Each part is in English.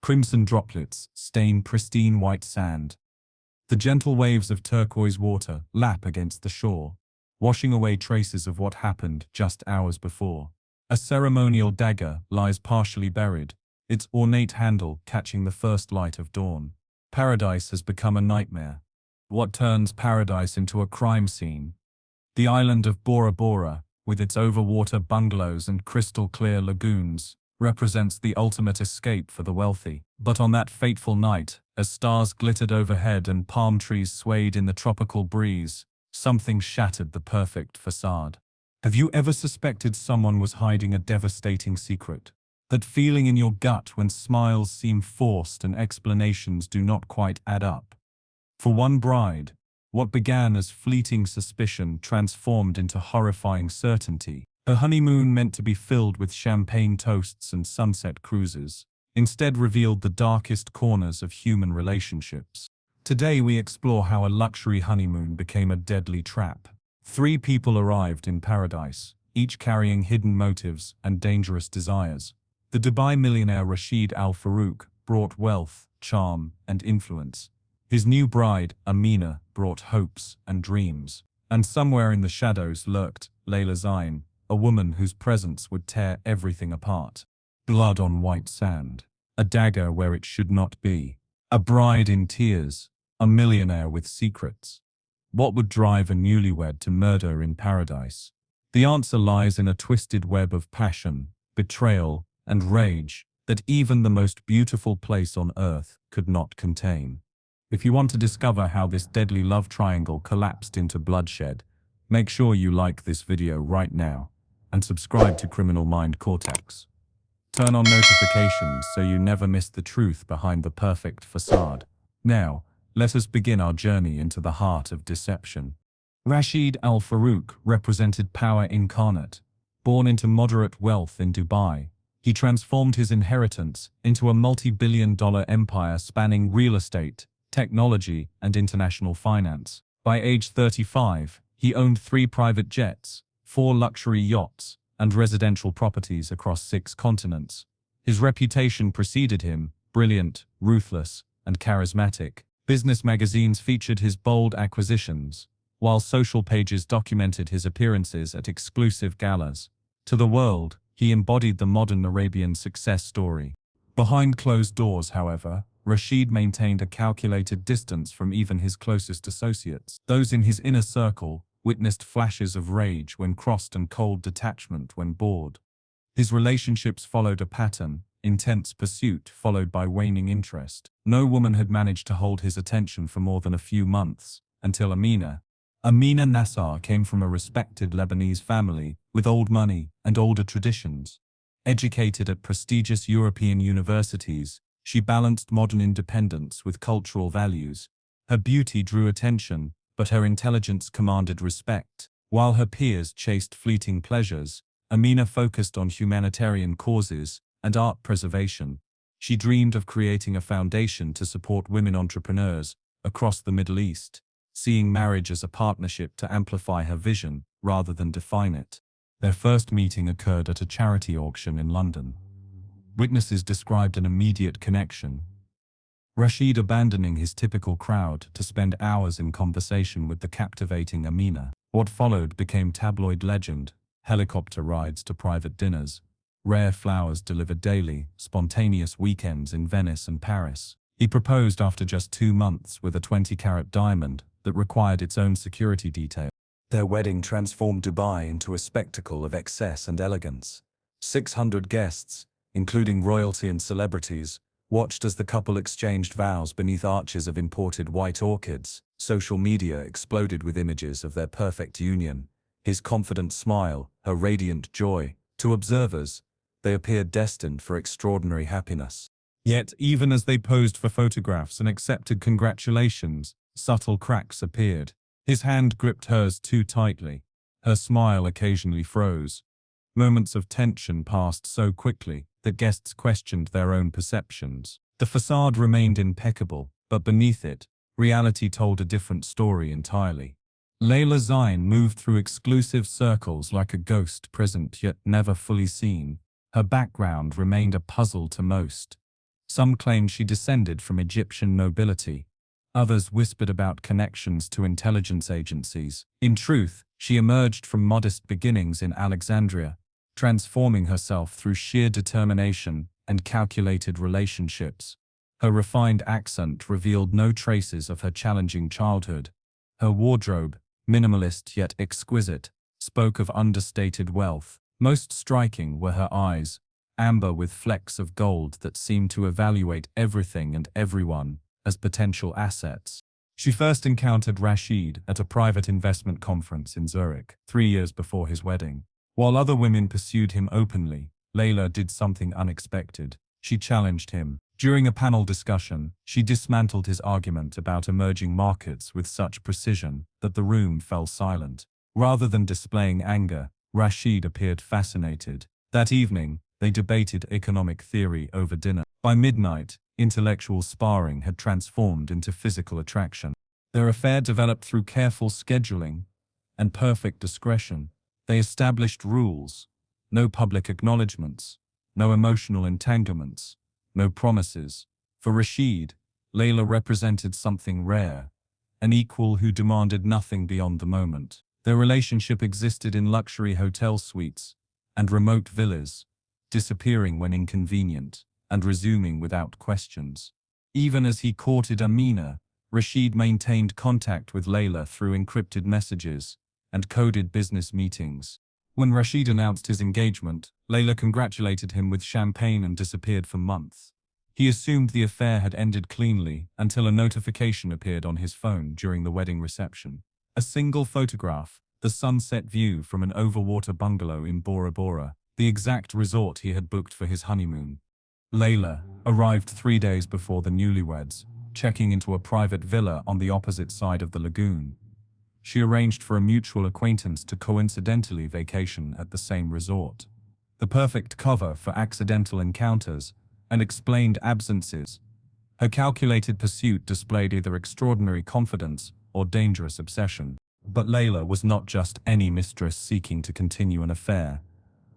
Crimson droplets stain pristine white sand. The gentle waves of turquoise water lap against the shore, washing away traces of what happened just hours before. A ceremonial dagger lies partially buried, its ornate handle catching the first light of dawn. Paradise has become a nightmare. What turns paradise into a crime scene? The island of Bora Bora, with its overwater bungalows and crystal-clear lagoons, represents the ultimate escape for the wealthy. But on that fateful night, as stars glittered overhead and palm trees swayed in the tropical breeze, something shattered the perfect facade. Have you ever suspected someone was hiding a devastating secret? That feeling in your gut when smiles seem forced and explanations do not quite add up? For one bride, what began as fleeting suspicion transformed into horrifying certainty. Her honeymoon, meant to be filled with champagne toasts and sunset cruises, instead revealed the darkest corners of human relationships. Today we explore how a luxury honeymoon became a deadly trap. 3 people arrived in paradise, each carrying hidden motives and dangerous desires. The Dubai millionaire Rashid Al Farouk brought wealth, charm, and influence. His new bride, Amina, brought hopes and dreams. And somewhere in the shadows lurked Layla Zain, a woman whose presence would tear everything apart. Blood on white sand, a dagger where it should not be, a bride in tears, a millionaire with secrets. What would drive a newlywed to murder in paradise? The answer lies in a twisted web of passion, betrayal, and rage that even the most beautiful place on earth could not contain. If you want to discover how this deadly love triangle collapsed into bloodshed, make sure you like this video right now and subscribe to Criminal Mind Cortex. Turn on notifications so you never miss the truth behind the perfect facade. Now, let us begin our journey into the heart of deception. Rashid Al Farouk represented power incarnate. Born into moderate wealth in Dubai, he transformed his inheritance into a multi-billion-dollar empire spanning real estate, technology, and international finance. By age 35, he owned 3 private jets, 4 luxury yachts, and residential properties across 6 continents. His reputation preceded him, brilliant, ruthless, and charismatic. Business magazines featured his bold acquisitions, while social pages documented his appearances at exclusive galas. To the world, he embodied the modern Arabian success story. Behind closed doors, however, Rashid maintained a calculated distance from even his closest associates. Those in his inner circle witnessed flashes of rage when crossed and cold detachment when bored. His relationships followed a pattern: intense pursuit followed by waning interest. No woman had managed to hold his attention for more than a few months, until Amina Nassar came from a respected Lebanese family with old money and older traditions. Educated at prestigious European universities, she balanced modern independence with cultural values. Her beauty drew attention, but her intelligence commanded respect. While her peers chased fleeting pleasures, Amina focused on humanitarian causes and art preservation. She dreamed of creating a foundation to support women entrepreneurs across the Middle East, seeing marriage as a partnership to amplify her vision rather than define it. Their first meeting occurred at a charity auction in London. Witnesses described an immediate connection. Rashid abandoning his typical crowd to spend hours in conversation with the captivating Amina. What followed became tabloid legend: helicopter rides to private dinners, rare flowers delivered daily, spontaneous weekends in Venice and Paris. He proposed after just 2 months with a 20-carat diamond that required its own security detail. Their wedding transformed Dubai into a spectacle of excess and elegance. 600 guests, including royalty and celebrities, watched as the couple exchanged vows beneath arches of imported white orchids. Social media exploded with images of their perfect union. His confident smile, her radiant joy. To observers, they appeared destined for extraordinary happiness. Yet, even as they posed for photographs and accepted congratulations, subtle cracks appeared. His hand gripped hers too tightly. Her smile occasionally froze. Moments of tension passed so quickly that guests questioned their own perceptions. The facade remained impeccable, but beneath it, reality told a different story entirely. Layla Zain moved through exclusive circles like a ghost, present yet never fully seen. Her background remained a puzzle to most. Some claimed she descended from Egyptian nobility. Others whispered about connections to intelligence agencies. In truth, she emerged from modest beginnings in Alexandria, transforming herself through sheer determination and calculated relationships. Her refined accent revealed no traces of her challenging childhood. Her wardrobe, minimalist yet exquisite, spoke of understated wealth. Most striking were her eyes, amber with flecks of gold that seemed to evaluate everything and everyone as potential assets. She first encountered Rashid at a private investment conference in Zurich, 3 years before his wedding. While other women pursued him openly, Layla did something unexpected. She challenged him. During a panel discussion, she dismantled his argument about emerging markets with such precision that the room fell silent. Rather than displaying anger, Rashid appeared fascinated. That evening, they debated economic theory over dinner. By midnight, intellectual sparring had transformed into physical attraction. Their affair developed through careful scheduling and perfect discretion. They established rules: no public acknowledgements, no emotional entanglements, no promises. For Rashid, Layla represented something rare, an equal who demanded nothing beyond the moment. Their relationship existed in luxury hotel suites and remote villas, disappearing when inconvenient and resuming without questions. Even as he courted Amina, Rashid maintained contact with Layla through encrypted messages and coded business meetings. When Rashid announced his engagement, Layla congratulated him with champagne and disappeared for months. He assumed the affair had ended cleanly until a notification appeared on his phone during the wedding reception. A single photograph, the sunset view from an overwater bungalow in Bora Bora, the exact resort he had booked for his honeymoon. Layla arrived 3 days before the newlyweds, checking into a private villa on the opposite side of the lagoon. She arranged for a mutual acquaintance to coincidentally vacation at the same resort. The perfect cover for accidental encounters and explained absences. Her calculated pursuit displayed either extraordinary confidence or dangerous obsession. But Layla was not just any mistress seeking to continue an affair.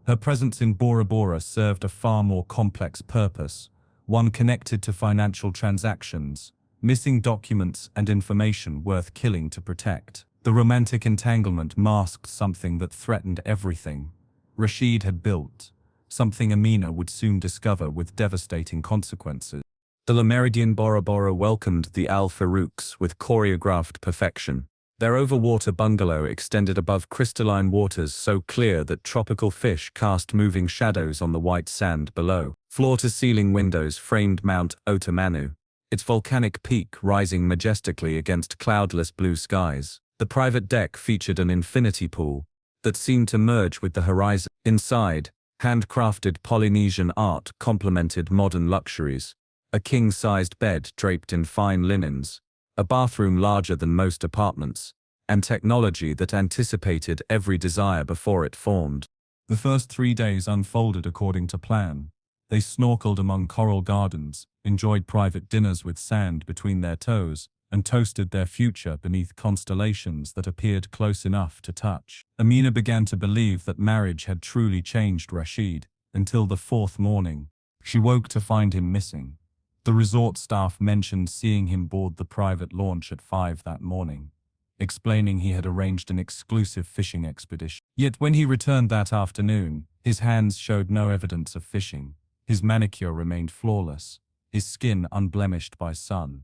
Her presence in Bora Bora served a far more complex purpose, one connected to financial transactions, missing documents and information worth killing to protect. The romantic entanglement masked something that threatened everything Rashid had built, something Amina would soon discover with devastating consequences. The Le Méridien Bora Bora welcomed the Al Farouks with choreographed perfection. Their overwater bungalow extended above crystalline waters so clear that tropical fish cast moving shadows on the white sand below. Floor-to-ceiling windows framed Mount Otomanu, its volcanic peak rising majestically against cloudless blue skies. The private deck featured an infinity pool that seemed to merge with the horizon. Inside, handcrafted Polynesian art complemented modern luxuries. A king-sized bed draped in fine linens, a bathroom larger than most apartments, and technology that anticipated every desire before it formed. The first 3 days unfolded according to plan. They snorkeled among coral gardens, enjoyed private dinners with sand between their toes, and toasted their future beneath constellations that appeared close enough to touch. Amina began to believe that marriage had truly changed Rashid, until the 4th morning. She woke to find him missing. The resort staff mentioned seeing him board the private launch at 5 that morning, explaining he had arranged an exclusive fishing expedition. Yet when he returned that afternoon, his hands showed no evidence of fishing. His manicure remained flawless, his skin unblemished by sun.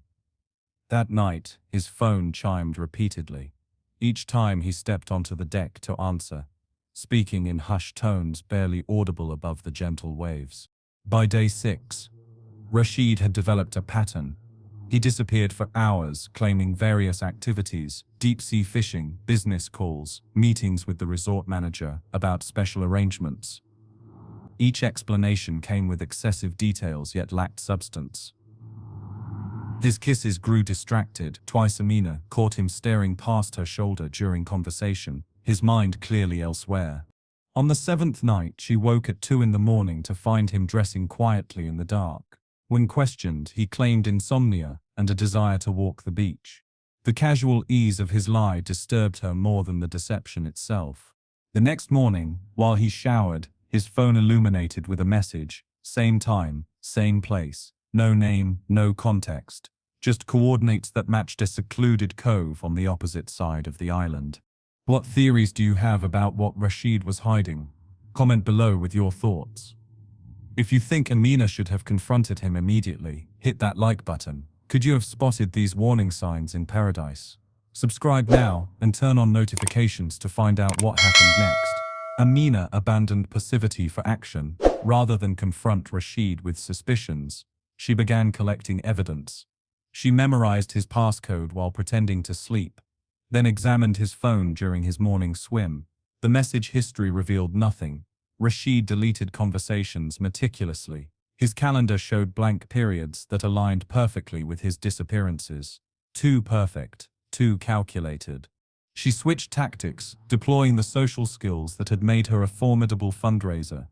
That night, his phone chimed repeatedly, each time he stepped onto the deck to answer, speaking in hushed tones barely audible above the gentle waves. By day 6, Rashid had developed a pattern. He disappeared for hours, claiming various activities: deep-sea fishing, business calls, meetings with the resort manager about special arrangements. Each explanation came with excessive details yet lacked substance. His kisses grew distracted. Twice Amina caught him staring past her shoulder during conversation, his mind clearly elsewhere. On the 7th night, she woke at 2 in the morning to find him dressing quietly in the dark. When questioned, he claimed insomnia and a desire to walk the beach. The casual ease of his lie disturbed her more than the deception itself. The next morning, while he showered, his phone illuminated with a message: same time, same place. No name, no context. Just coordinates that matched a secluded cove on the opposite side of the island. What theories do you have about what Rashid was hiding? Comment below with your thoughts. If you think Amina should have confronted him immediately, hit that like button. Could you have spotted these warning signs in paradise? Subscribe now and turn on notifications to find out what happened next. Amina abandoned passivity for action. Rather than confront Rashid with suspicions, she began collecting evidence. She memorized his passcode while pretending to sleep, then examined his phone during his morning swim. The message history revealed nothing. Rashid deleted conversations meticulously. His calendar showed blank periods that aligned perfectly with his disappearances. Too perfect, too calculated. She switched tactics, deploying the social skills that had made her a formidable fundraiser.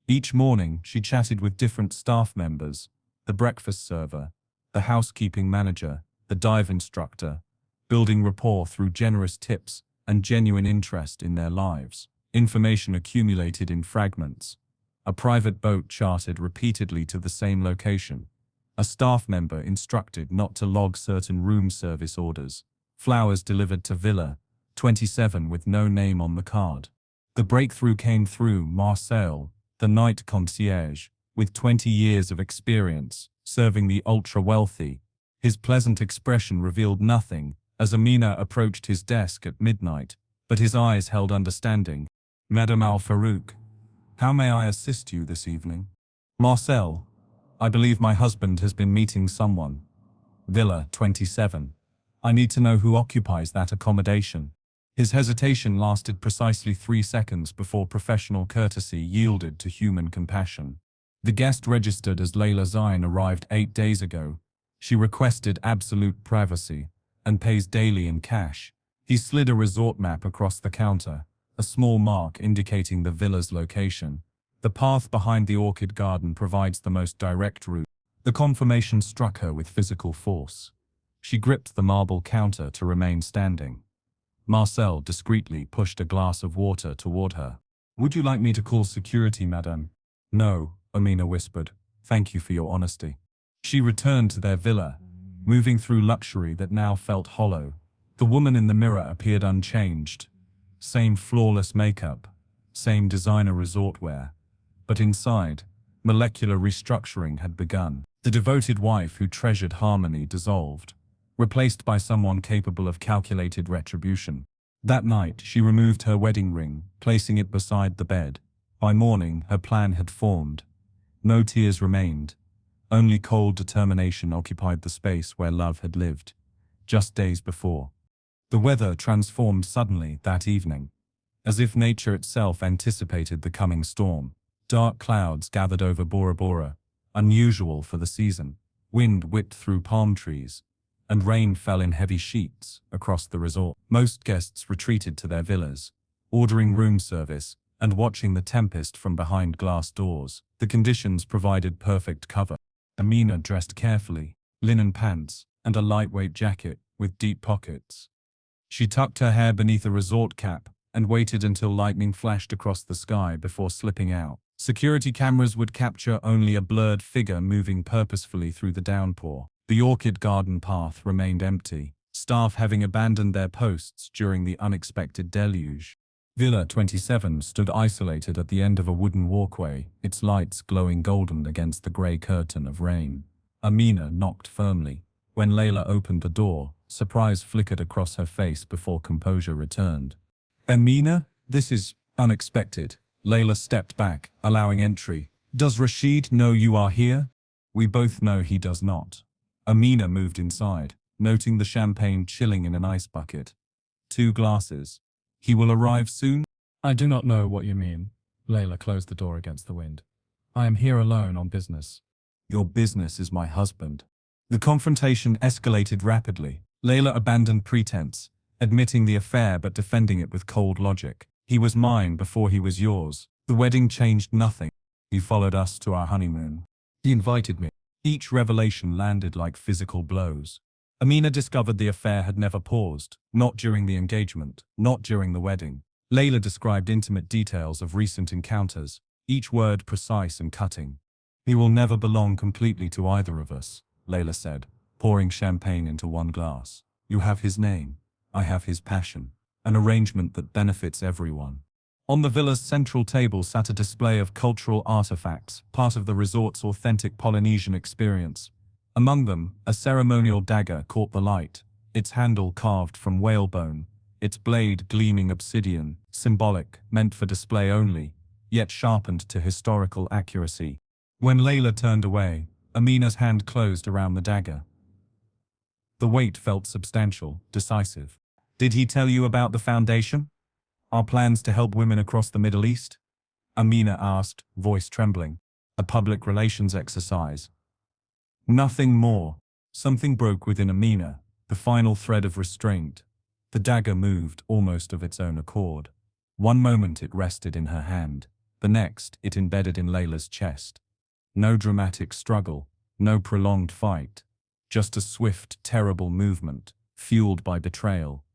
Each morning, she chatted with different staff members, the breakfast server, the housekeeping manager, the dive instructor, building rapport through generous tips and genuine interest in their lives. Information accumulated in fragments. A private boat chartered repeatedly to the same location. A staff member instructed not to log certain room service orders. Flowers delivered to Villa 27 with no name on the card. The breakthrough came through Marcel, the night concierge, with 20 years of experience, serving the ultra-wealthy. His pleasant expression revealed nothing as Amina approached his desk at midnight, but his eyes held understanding. Madame Al-Farouk, how may I assist you this evening? Marcel, I believe my husband has been meeting someone. Villa 27. I need to know who occupies that accommodation. His hesitation lasted precisely 3 seconds before professional courtesy yielded to human compassion. The guest registered as Layla Zain arrived 8 days ago. She requested absolute privacy and pays daily in cash. He slid a resort map across the counter, a small mark indicating the villa's location. The path behind the orchid garden provides the most direct route. The confirmation struck her with physical force. She gripped the marble counter to remain standing. Marcel discreetly pushed a glass of water toward her. Would you like me to call security, madame? No, Amina whispered. Thank you for your honesty. She returned to their villa, moving through luxury that now felt hollow. The woman in the mirror appeared unchanged. Same flawless makeup, same designer resort wear. But inside, molecular restructuring had begun. The devoted wife who treasured harmony dissolved, replaced by someone capable of calculated retribution. That night, she removed her wedding ring, placing it beside the bed. By morning, her plan had formed. No tears remained. Only cold determination occupied the space where love had lived, just days before. The weather transformed suddenly that evening, as if nature itself anticipated the coming storm. Dark clouds gathered over Bora Bora, unusual for the season. Wind whipped through palm trees, and rain fell in heavy sheets across the resort. Most guests retreated to their villas, ordering room service and watching the tempest from behind glass doors. The conditions provided perfect cover. Amina dressed carefully, linen pants and a lightweight jacket with deep pockets. She tucked her hair beneath a resort cap and waited until lightning flashed across the sky before slipping out. Security cameras would capture only a blurred figure moving purposefully through the downpour. The orchid garden path remained empty, staff having abandoned their posts during the unexpected deluge. Villa 27 stood isolated at the end of a wooden walkway, its lights glowing golden against the grey curtain of rain. Amina knocked firmly. When Layla opened the door, surprise flickered across her face before composure returned. Amina, this is unexpected. Layla stepped back, allowing entry. Does Rashid know you are here? We both know he does not. Amina moved inside, noting the champagne chilling in an ice bucket. 2 glasses. He will arrive soon? I do not know what you mean. Layla closed the door against the wind. I am here alone on business. Your business is my husband. The confrontation escalated rapidly. Layla abandoned pretense, admitting the affair but defending it with cold logic. He was mine before he was yours. The wedding changed nothing. He followed us to our honeymoon. He invited me. Each revelation landed like physical blows. Amina discovered the affair had never paused, not during the engagement, not during the wedding. Layla described intimate details of recent encounters, each word precise and cutting. He will never belong completely to either of us, Layla said, pouring champagne into one glass. You have his name. I have his passion. An arrangement that benefits everyone. On the villa's central table sat a display of cultural artifacts, part of the resort's authentic Polynesian experience. Among them, a ceremonial dagger caught the light, its handle carved from whalebone, its blade gleaming obsidian, symbolic, meant for display only, yet sharpened to historical accuracy. When Layla turned away, Amina's hand closed around the dagger. The weight felt substantial, decisive. Did he tell you about the foundation? Our plans to help women across the Middle East? Amina asked, voice trembling. A public relations exercise. Nothing more. Something broke within Amina, the final thread of restraint. The dagger moved almost of its own accord. One moment it rested in her hand, the next it embedded in Layla's chest. No dramatic struggle, no prolonged fight, just a swift, terrible movement, fueled by betrayal.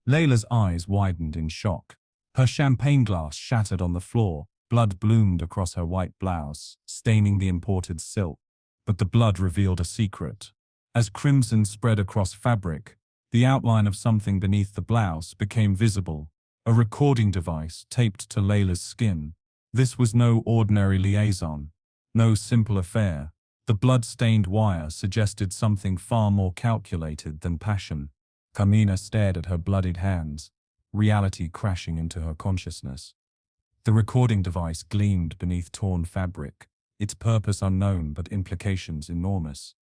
Layla's eyes widened in shock. Her champagne glass shattered on the floor, blood bloomed across her white blouse, staining the imported silk. But the blood revealed a secret. As crimson spread across fabric, the outline of something beneath the blouse became visible, a recording device taped to Layla's skin. This was no ordinary liaison, no simple affair. The blood-stained wire suggested something far more calculated than passion. Amina stared at her bloodied hands, reality crashing into her consciousness. The recording device gleamed beneath torn fabric, its purpose unknown but implications enormous.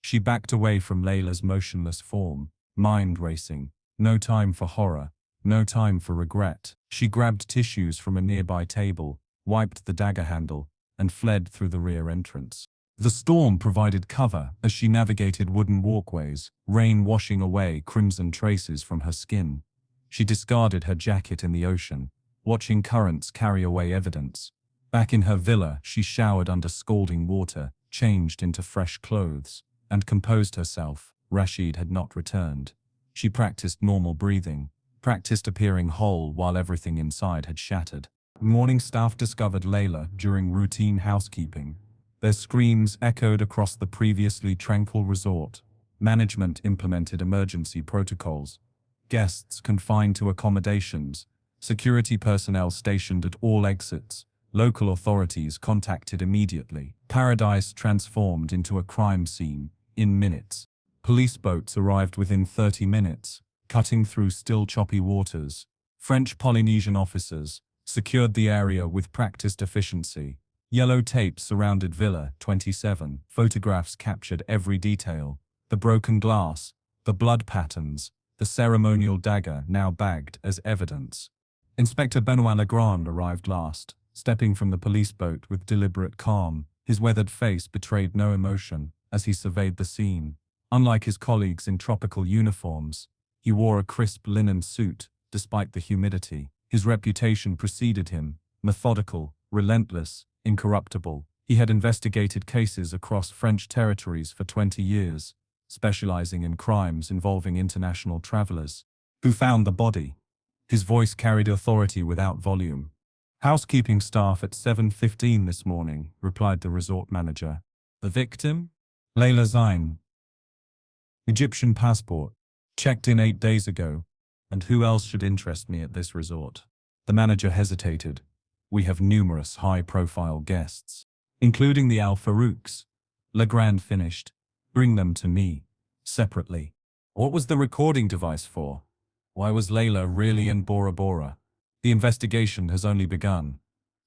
She backed away from Layla's motionless form, mind racing. No time for horror, no time for regret. She grabbed tissues from a nearby table, wiped the dagger handle, and fled through the rear entrance. The storm provided cover as she navigated wooden walkways, rain washing away crimson traces from her skin. She discarded her jacket in the ocean, watching currents carry away evidence. Back in her villa, she showered under scalding water, changed into fresh clothes, and composed herself. Rashid had not returned. She practiced normal breathing, practiced appearing whole while everything inside had shattered. Morning staff discovered Layla during routine housekeeping. Their screams echoed across the previously tranquil resort. Management implemented emergency protocols. Guests confined to accommodations. Security personnel stationed at all exits. Local authorities contacted immediately. Paradise transformed into a crime scene in minutes. Police boats arrived within 30 minutes, cutting through still choppy waters. French Polynesian officers secured the area with practiced efficiency. Yellow tape surrounded Villa 27. Photographs captured every detail. The broken glass, the blood patterns, the ceremonial dagger now bagged as evidence. Inspector Benoit Legrand arrived last, stepping from the police boat with deliberate calm. His weathered face betrayed no emotion as he surveyed the scene. Unlike his colleagues in tropical uniforms, he wore a crisp linen suit, despite the humidity. His reputation preceded him, methodical, relentless, incorruptible. He had investigated cases across French territories for 20 years, specializing in crimes involving international travelers. Who found the body? His voice carried authority without volume. Housekeeping staff at 7:15 this morning, replied the resort manager. The victim? Layla Zain. Egyptian passport. Checked in 8 days ago. And who else should interest me at this resort? The manager hesitated. We have numerous high-profile guests, including the Al Farouks. Legrand finished. Bring them to me, separately. What was the recording device for? Why was Layla really in Bora Bora? The investigation has only begun.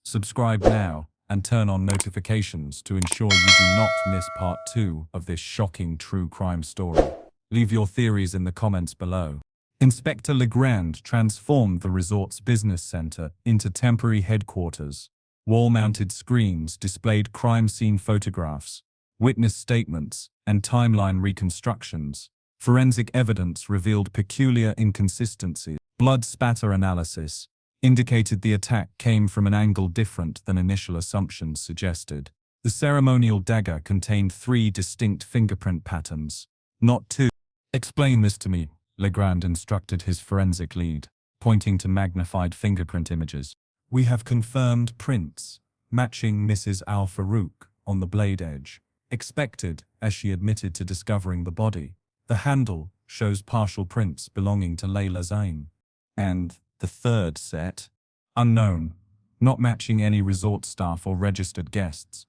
Subscribe now and turn on notifications to ensure you do not miss part 2 of this shocking true crime story. Leave your theories in the comments below. Inspector Legrand transformed the resort's business center into temporary headquarters. Wall-mounted screens displayed crime scene photographs, witness statements, and timeline reconstructions. Forensic evidence revealed peculiar inconsistencies. Blood spatter analysis indicated the attack came from an angle different than initial assumptions suggested. The ceremonial dagger contained 3 distinct fingerprint patterns, not 2. Explain this to me, Legrand instructed his forensic lead, pointing to magnified fingerprint images. We have confirmed prints, matching Mrs. Al Farouk, on the blade edge. Expected, as she admitted to discovering the body. The handle shows partial prints belonging to Layla Zain. And the third set? Unknown. Not matching any resort staff or registered guests.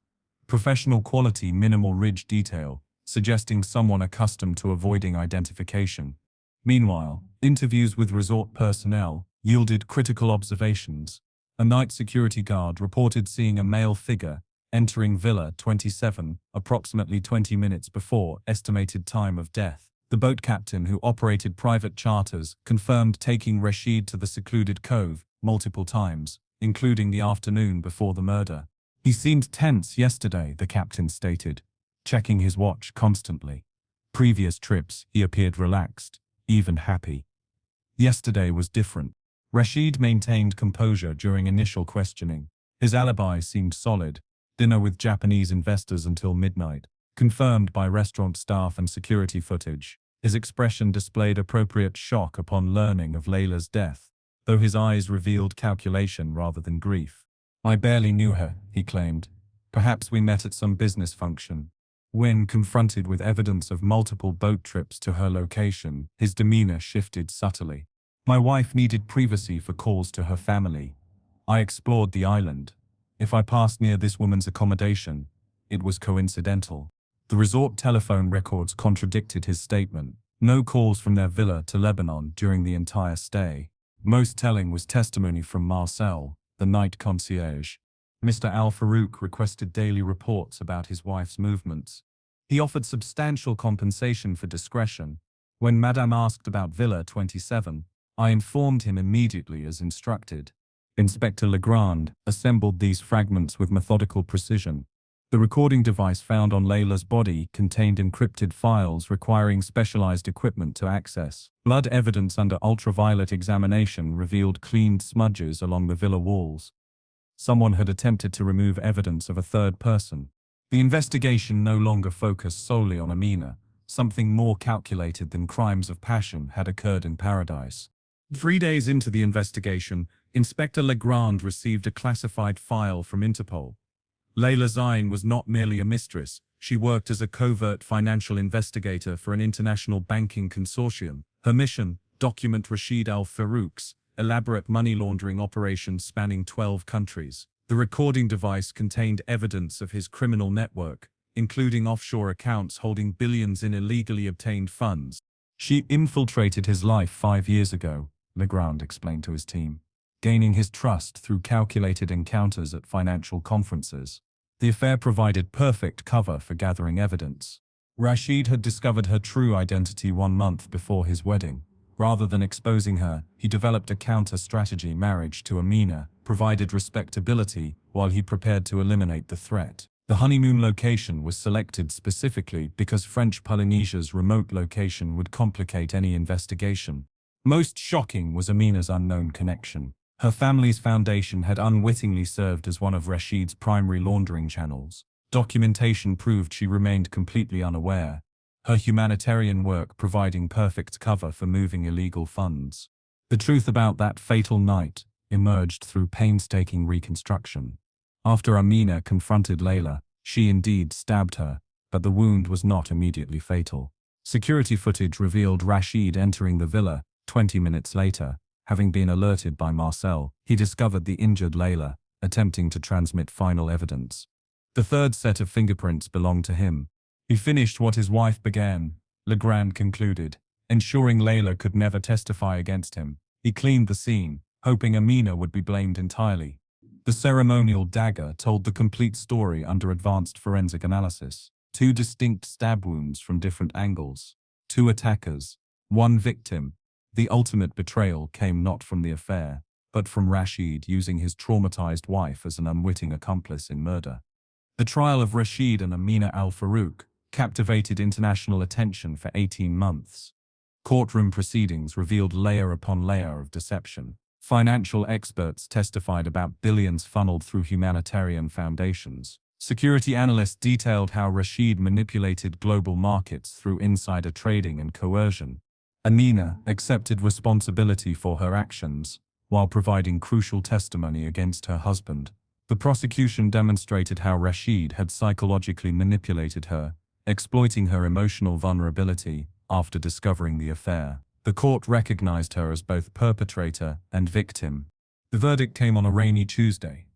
Professional quality, minimal ridge detail, suggesting someone accustomed to avoiding identification. Meanwhile, interviews with resort personnel yielded critical observations. A night security guard reported seeing a male figure entering Villa 27 approximately 20 minutes before estimated time of death. The boat captain who operated private charters confirmed taking Rashid to the secluded cove multiple times, including the afternoon before the murder. He seemed tense yesterday, the captain stated, checking his watch constantly. Previous trips, he appeared relaxed, even happy. Yesterday was different. Rashid maintained composure during initial questioning. His alibi seemed solid. Dinner with Japanese investors until midnight, confirmed by restaurant staff and security footage. His expression displayed appropriate shock upon learning of Layla's death, though his eyes revealed calculation rather than grief. I barely knew her, he claimed. Perhaps we met at some business function. When confronted with evidence of multiple boat trips to her location, his demeanor shifted subtly. My wife needed privacy for calls to her family. I explored the island. If I passed near this woman's accommodation, it was coincidental. The resort telephone records contradicted his statement. No calls from their villa to Lebanon during the entire stay. Most telling was testimony from Marcel, the night concierge. Mr. Al-Farouk requested daily reports about his wife's movements. He offered substantial compensation for discretion. When Madame asked about Villa 27, I informed him immediately as instructed. Inspector Legrand assembled these fragments with methodical precision. The recording device found on Layla's body contained encrypted files requiring specialized equipment to access. Blood evidence under ultraviolet examination revealed cleaned smudges along the villa walls. Someone had attempted to remove evidence of a third person. The investigation no longer focused solely on Amina. Something more calculated than crimes of passion had occurred in paradise. 3 days into the investigation, Inspector Legrand received a classified file from Interpol. Layla Zain was not merely a mistress, she worked as a covert financial investigator for an international banking consortium. Her mission, document Rashid al-Farouk's elaborate money laundering operations spanning 12 countries. The recording device contained evidence of his criminal network, including offshore accounts holding billions in illegally obtained funds. She infiltrated his life 5 years ago, Legrand explained to his team, gaining his trust through calculated encounters at financial conferences. The affair provided perfect cover for gathering evidence. Rashid had discovered her true identity 1 month before his wedding. Rather than exposing her, he developed a counter-strategy. Marriage to Amina provided respectability while he prepared to eliminate the threat. The honeymoon location was selected specifically because French Polynesia's remote location would complicate any investigation. Most shocking was Amina's unknown connection. Her family's foundation had unwittingly served as one of Rashid's primary laundering channels. Documentation proved she remained completely unaware, her humanitarian work providing perfect cover for moving illegal funds. The truth about that fatal night emerged through painstaking reconstruction. After Amina confronted Layla, she indeed stabbed her, but the wound was not immediately fatal. Security footage revealed Rashid entering the villa 20 minutes later. Having been alerted by Marcel, he discovered the injured Layla, attempting to transmit final evidence. The third set of fingerprints belonged to him. He finished what his wife began, Legrand concluded, ensuring Layla could never testify against him. He cleaned the scene, hoping Amina would be blamed entirely. The ceremonial dagger told the complete story under advanced forensic analysis. 2 distinct stab wounds from different angles. 2 attackers, 1 victim. The ultimate betrayal came not from the affair, but from Rashid using his traumatized wife as an unwitting accomplice in murder. The trial of Rashid and Amina al-Farouk captivated international attention for 18 months. Courtroom proceedings revealed layer upon layer of deception. Financial experts testified about billions funneled through humanitarian foundations. Security analysts detailed how Rashid manipulated global markets through insider trading and coercion. Amina accepted responsibility for her actions, while providing crucial testimony against her husband, The prosecution demonstrated how Rashid had psychologically manipulated her, exploiting her emotional vulnerability after discovering the affair. The court recognized her as both perpetrator and victim. The verdict came on a rainy Tuesday.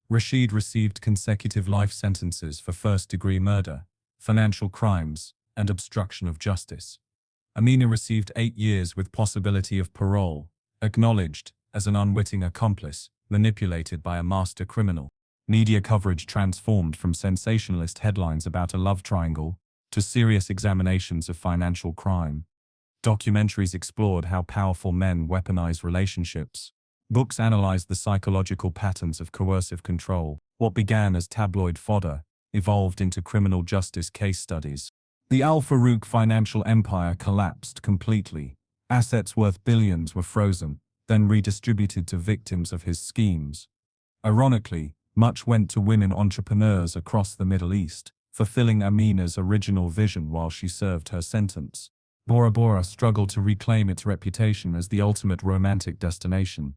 Rashid received consecutive life sentences for first-degree murder, financial crimes, and obstruction of justice. Amina received 8 years with possibility of parole, acknowledged as an unwitting accomplice, manipulated by a master criminal. Media coverage transformed from sensationalist headlines about a love triangle to serious examinations of financial crime. Documentaries explored how powerful men weaponize relationships. Books analyzed the psychological patterns of coercive control. What began as tabloid fodder evolved into criminal justice case studies. The Al Farouk financial empire collapsed completely. Assets worth billions were frozen, then redistributed to victims of his schemes. Ironically, much went to women entrepreneurs across the Middle East, fulfilling Amina's original vision while she served her sentence. Bora Bora struggled to reclaim its reputation as the ultimate romantic destination.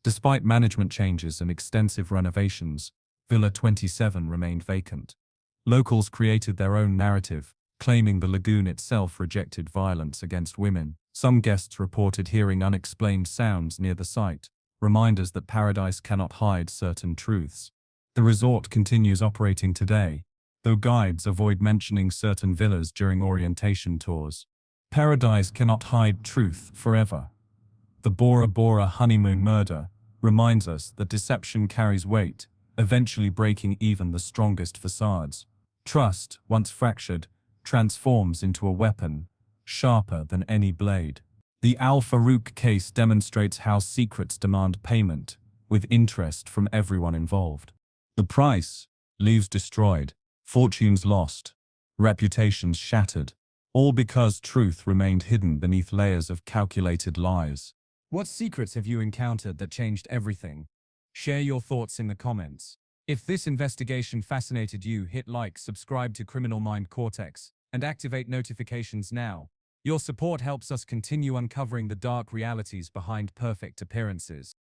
Despite management changes and extensive renovations, Villa 27 remained vacant. Locals created their own narrative, claiming the lagoon itself rejected violence against women. Some guests reported hearing unexplained sounds near the site, reminders that paradise cannot hide certain truths. The resort continues operating today, though guides avoid mentioning certain villas during orientation tours. Paradise cannot hide truth forever. The Bora Bora Honeymoon murder reminds us that deception carries weight, eventually breaking even the strongest facades. Trust, once fractured, transforms into a weapon, sharper than any blade. The Al Farouk case demonstrates how secrets demand payment, with interest from everyone involved. The price: lives destroyed, fortunes lost, reputations shattered, all because truth remained hidden beneath layers of calculated lies. What secrets have you encountered that changed everything? Share your thoughts in the comments. If this investigation fascinated you, hit like, subscribe to Criminal Mind Cortex, and activate notifications now. Your support helps us continue uncovering the dark realities behind perfect appearances.